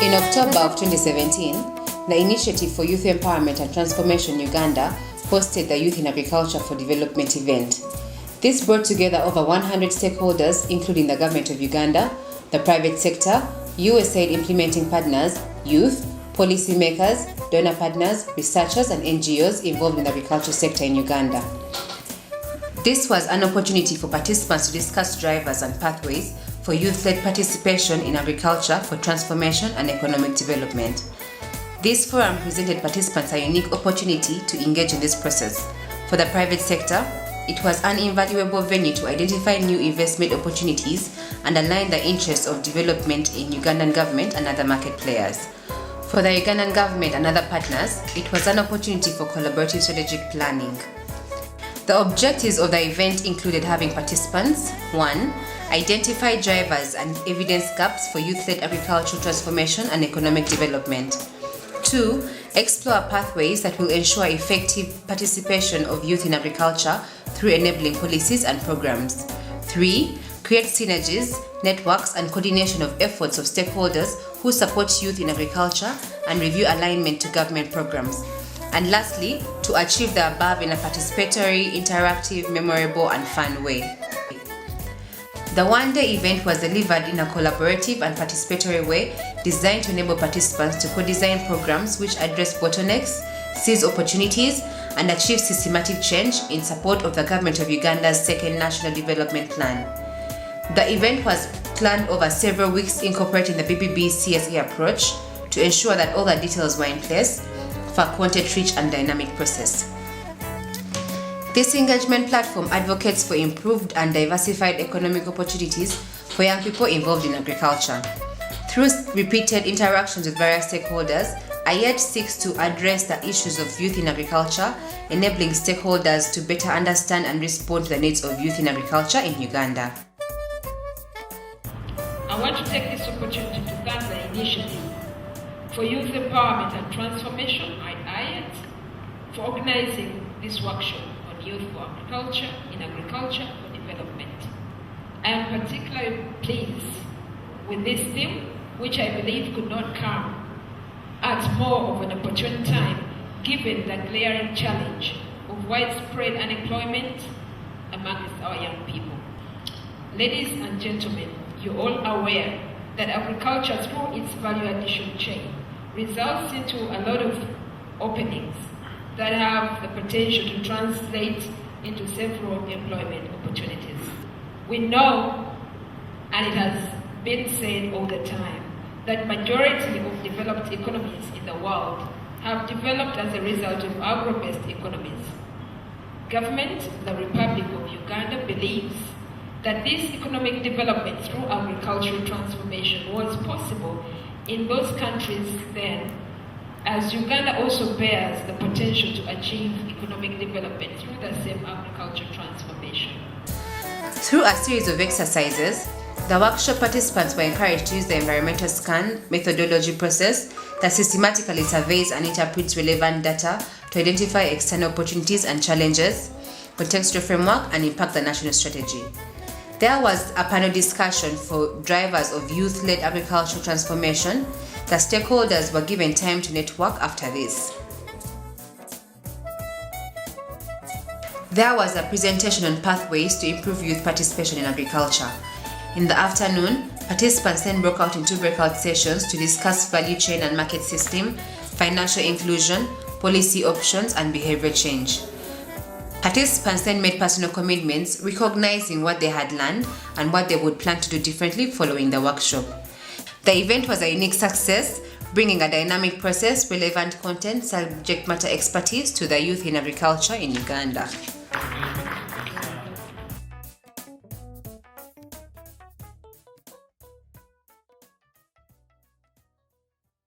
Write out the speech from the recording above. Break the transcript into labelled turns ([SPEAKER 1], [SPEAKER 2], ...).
[SPEAKER 1] In October of 2017, the Initiative for Youth Empowerment and Transformation Uganda hosted the Youth in Agriculture for Development event. This brought together over 100 stakeholders, including the government of Uganda, the private sector, USAID implementing partners, youth, policymakers, donor partners, researchers, and NGOs involved in the agriculture sector in Uganda. This was an opportunity for participants to discuss drivers and pathways for youth-led participation in agriculture for transformation and economic development. This forum presented participants a unique opportunity to engage in this process. For the private sector, it was an invaluable venue to identify new investment opportunities and align the interests of development in Ugandan government and other market players. For the Ugandan government and other partners, it was an opportunity for collaborative strategic planning. The objectives of the event included having participants: 1. Identify drivers and evidence gaps for youth-led agricultural transformation and economic development. 2. Explore pathways that will ensure effective participation of youth in agriculture through enabling policies and programs. 3. Create synergies, networks, and coordination of efforts of stakeholders who support youth in agriculture and review alignment to government programs. And lastly, to achieve the above in a participatory, interactive, memorable, and fun way. The one-day event was delivered in a collaborative and participatory way designed to enable participants to co-design programs which address bottlenecks, seize opportunities, and achieve systematic change in support of the Government of Uganda's second National Development Plan. The event was planned over several weeks, incorporating the BBB CSE approach to ensure that all the details were in place for a content-rich and dynamic process. This engagement platform advocates for improved and diversified economic opportunities for young people involved in agriculture. Through repeated interactions with various stakeholders, IYET seeks to address the issues of youth in agriculture, enabling stakeholders to better understand and respond to the needs of youth in agriculture in Uganda.
[SPEAKER 2] I want to take this opportunity to thank the Initiative for Youth Empowerment and Transformation, IYET, for organizing this workshop on youth for agriculture in agriculture for development. I am particularly pleased with this theme, which I believe could not come at more of an opportune time, given the glaring challenge of widespread unemployment amongst our young people. Ladies and gentlemen, you're all aware that agriculture, through its value addition chain, results into a lot of openings that have the potential to translate into several employment opportunities. We know, and it has been said all the time, that majority of developed economies in the world have developed as a result of agro-based economies. Government of the Republic of Uganda believes that this economic development through agricultural transformation was possible in those countries then, as Uganda also bears the potential to achieve economic development through the same agricultural transformation.
[SPEAKER 1] Through a series of exercises, the workshop participants were encouraged to use the environmental scan methodology process that systematically surveys and interprets relevant data to identify external opportunities and challenges, contextual framework, and impact the national strategy. There was a panel discussion for drivers of youth-led agricultural transformation. The stakeholders were given time to network after this. There was a presentation on pathways to improve youth participation in agriculture. In the afternoon, participants then broke out into breakout sessions to discuss value chain and market system, financial inclusion, policy options, and behavioral change. Participants then made personal commitments, recognizing what they had learned and what they would plan to do differently following the workshop. The event was a unique success, bringing a dynamic process, relevant content, subject matter expertise to the youth in agriculture in Uganda.